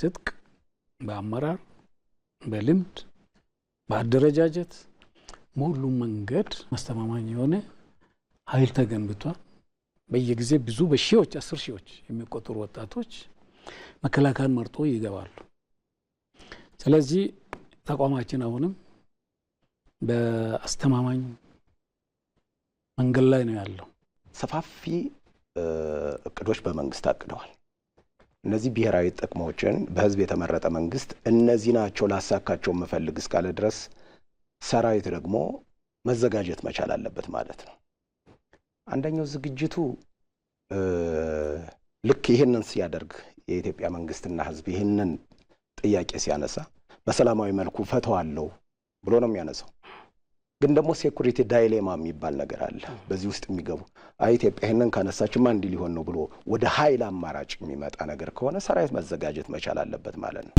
በትጥቅ በአመራር በልምድ በአደረጃጀት ሁሉም መንገድ ማስተማማኝ የሆነ ኃይል ተገንብቷል። በየጊዜ ብዙ በሺዎች 10 ሺዎች የሚቆጠሩ ወጣቶች መከላከያን መርጦ ይገባሉ። ስለዚህ ተቋማችን አሁንም በአስተማማኝ መንገድ ላይ ነው ያለው። ሰፋፊ እቅዶች በመንግስት አቅደዋል። እነዚህ ብሔራዊ ጥቅሞችን በህዝብ የተመረጠ መንግስት እነዚህ ናቸው ላሳካቸው መፈልግ እስካለ ድረስ ሰራዊት ደግሞ መዘጋጀት መቻል አለበት ማለት ነው። አንደኛው ዝግጅቱ ልክ ይሄንን ሲያደርግ የኢትዮጵያ መንግስትና ህዝብ ይሄንን ጥያቄ ሲያነሳ በሰላማዊ መልኩ ፈተዋለሁ ብሎ ነው የሚያነሳው። ግን ደግሞ ሴኩሪቲ ዳይሌማ የሚባል ነገር አለ። በዚህ ውስጥ የሚገቡ ኢትዮጵያ ይሄንን ካነሳችማ እንዲህ ሊሆን ነው ብሎ ወደ ኃይል አማራጭ የሚመጣ ነገር ከሆነ ሰራዊት መዘጋጀት መቻል አለበት ማለት ነው።